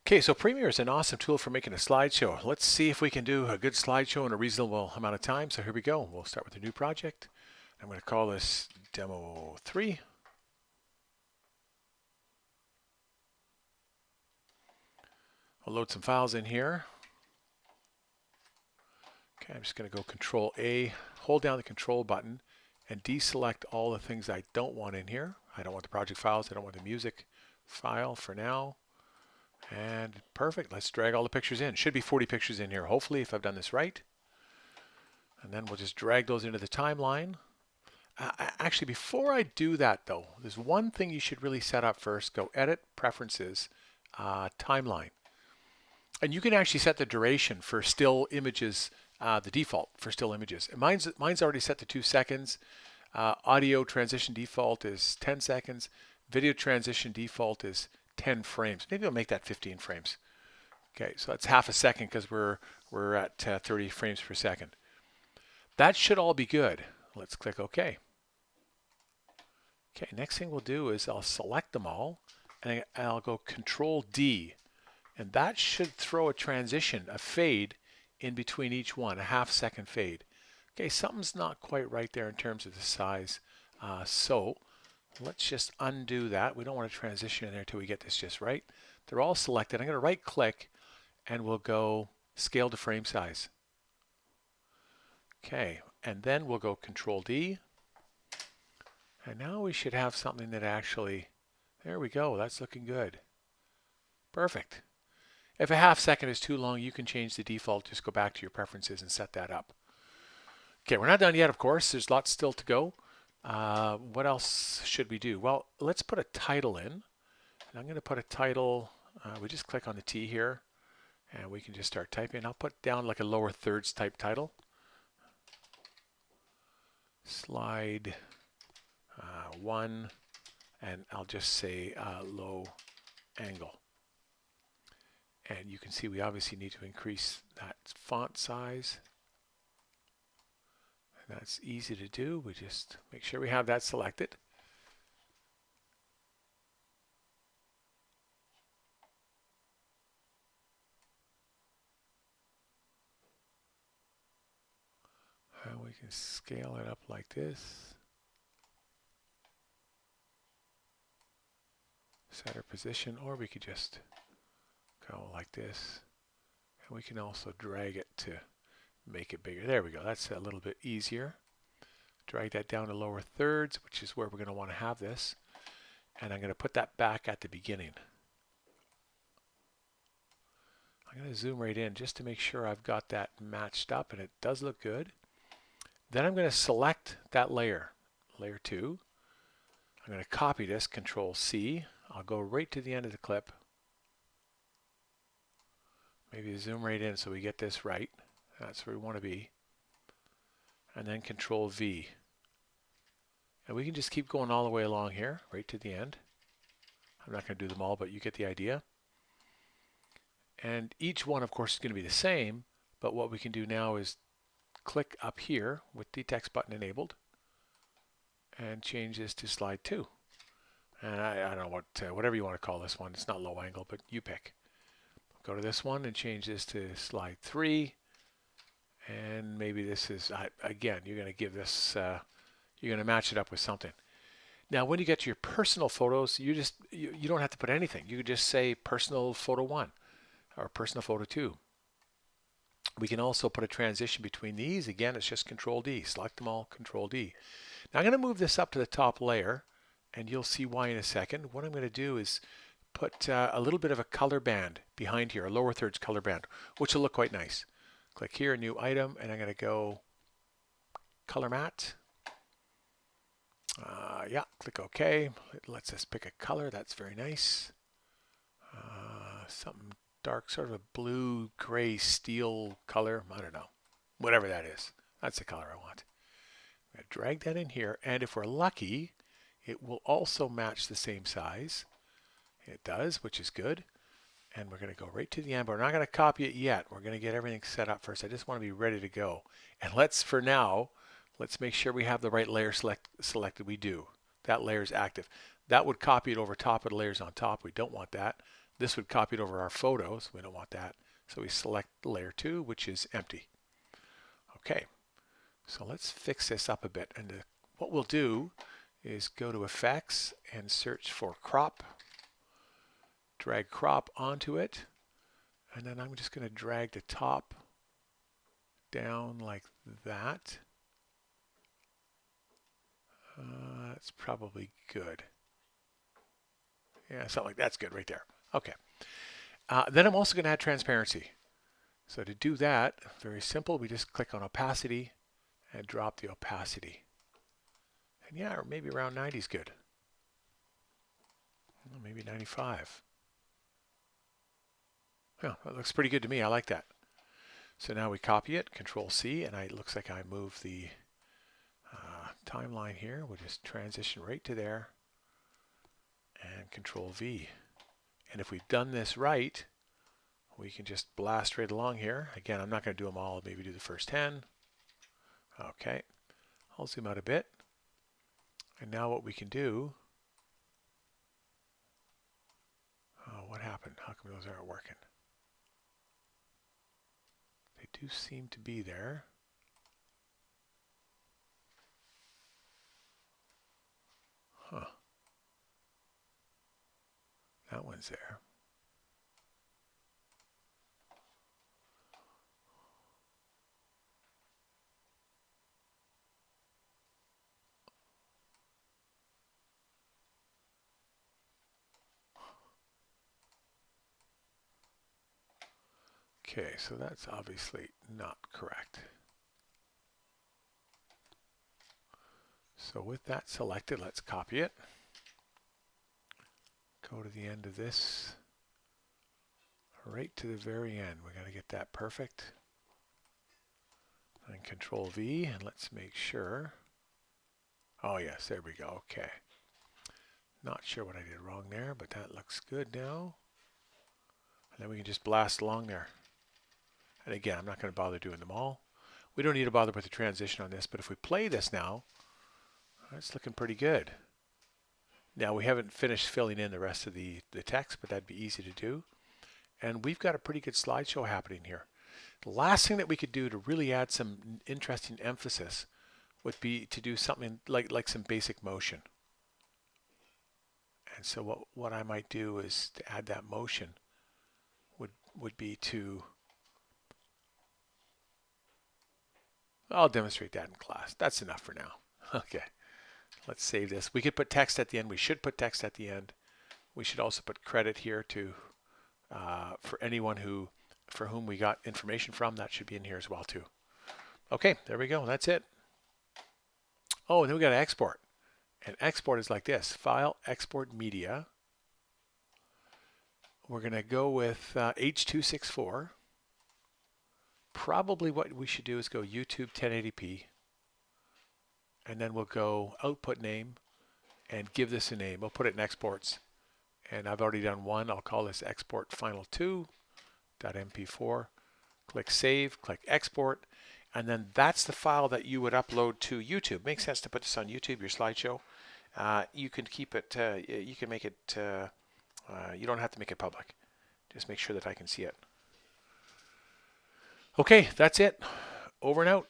Okay, so Premiere is an awesome tool for making a slideshow. Let's see if we can do a good slideshow in a reasonable amount of time. So here we go. We'll start with a new project. I'm going to call this Demo 3. I'll load some files in here. Okay, I'm just going to go Control A, hold down the Control button, and deselect all the things I don't want in here. I don't want the project files. I don't want the music file for now. And perfect. Let's drag all the pictures in. Should be 40 pictures in here, hopefully, if I've done this right. And then we'll just drag those into the timeline. Actually, before I do that, though, there's one thing you should really set up first. Go Edit, Preferences, Timeline. And you can actually set the duration for still images, the default for still images. And mine's already set to 2 seconds. Audio transition default is 10 seconds. Video transition default is 10 frames. Maybe I'll make that 15 frames. Okay, so that's half a second because we're at 30 frames per second. That should all be good. Let's click OK. Okay, next thing we'll do is I'll select them all and I'll go Control D, and that should throw a transition, a fade in between each one, a half-second fade. Okay, something's not quite right there in terms of the size, so let's just undo that. We don't want to transition in there until we get this just right. They're all selected. I'm going to right-click and we'll go Scale to Frame Size. Okay, and then we'll go Control D. And now we should have something that actually, there we go, that's looking good. Perfect. If a half second is too long, you can change the default. Just go back to your preferences and set that up. Okay, we're not done yet, of course. There's lots still to go. What else should we do? Well, let's put a title in. And I'm going to put a title. We just click on the T here, and we can just start typing. I'll put down like a lower thirds type title. Slide 1, and I'll just say low angle. And you can see we obviously need to increase that font size. And that's easy to do. We just make sure we have that selected. And we can scale it up like this. Set our position, or we could just go like this. And we can also drag it to make it bigger. There we go. That's a little bit easier. Drag that down to lower thirds, which is where we're going to want to have this. And I'm going to put that back at the beginning. I'm going to zoom right in just to make sure I've got that matched up, and it does look good. Then I'm going to select that layer, layer 2. I'm going to copy this, Control C. I'll go right to the end of the clip. Maybe zoom right in so we get this right. That's where we want to be. And then Control V. And we can just keep going all the way along here, right to the end. I'm not going to do them all, but you get the idea. And each one, of course, is going to be the same, but what we can do now is click up here with the text button enabled and change this to slide 2. And I don't know what, whatever you want to call this one. It's not low angle, but you pick. Go to this one and change this to slide 3. And maybe this is, again, you're going to give this, you're going to match it up with something. Now, when you get to your personal photos, you don't have to put anything. You could just say personal photo 1 or personal photo 2. We can also put a transition between these. Again, it's just Control D. Select them all, Control D. Now, I'm going to move this up to the top layer, and you'll see why in a second. What I'm going to do is put a little bit of a color band behind here, a lower thirds color band, which will look quite nice. Click here, new item, and I'm going to go color matte. Yeah, click OK. It lets us pick a color. That's very nice. Something dark, sort of a blue, gray, steel color. I don't know. Whatever that is. That's the color I want. I'm going to drag that in here, and if we're lucky, it will also match the same size. It does, which is good. And we're going to go right to the end, but we're not going to copy it yet. We're going to get everything set up first. I just want to be ready to go. And for now, let's make sure we have the right layer selected. We do. That layer is active. That would copy it over top of the layers on top. We don't want that. This would copy it over our photos. We don't want that. So we select layer 2, which is empty. Okay, so let's fix this up a bit. And what we'll do is go to Effects and search for Crop. Drag Crop onto it. And then I'm just going to drag the top down like that. That's probably good. Yeah, something like that's good right there. Okay. Then I'm also going to add transparency. So to do that, very simple, we just click on opacity and drop the opacity. And yeah, or maybe around 90 is good. Maybe 95. Yeah, that looks pretty good to me. I like that. So now we copy it, Control C, and it looks like I moved the timeline here. We'll just transition right to there and Control V. And if we've done this right, we can just blast right along here. Again, I'm not going to do them all. I'll maybe do the first 10. Okay. I'll zoom out a bit. And now what we can do, what happened? How come those aren't working? They do seem to be there. Huh. That one's there. Okay, so that's obviously not correct. So with that selected, let's copy it. Go to the end of this, right to the very end. We got to get that perfect. And Control V, and let's make sure. Oh yes, there we go. Okay. Not sure what I did wrong there, but that looks good now. And then we can just blast along there. And again, I'm not going to bother doing them all. We don't need to bother with the transition on this, but if we play this now, it's looking pretty good. Now we haven't finished filling in the rest of the text, but that'd be easy to do. And we've got a pretty good slideshow happening here. The last thing that we could do to really add some interesting emphasis would be to do something like some basic motion. And so what I might do is to add that motion would be to, I'll demonstrate that in class. That's enough for now. Okay, let's save this. We could put text at the end. We should put text at the end. We should also put credit here to for anyone for whom we got information from. That should be in here as well too. Okay, there we go. That's it. Oh, and then we got to export. And export is like this: File, Export Media. We're going to go with H.264. Probably what we should do is go YouTube 1080p. And then we'll go output name and give this a name. We'll put it in exports. And I've already done one. I'll call this export final 2.mp4. Click save, click export. And then that's the file that you would upload to YouTube. Makes sense to put this on YouTube, your slideshow. You can keep it, you can make it, you don't have to make it public. Just make sure that I can see it. Okay, that's it. Over and out.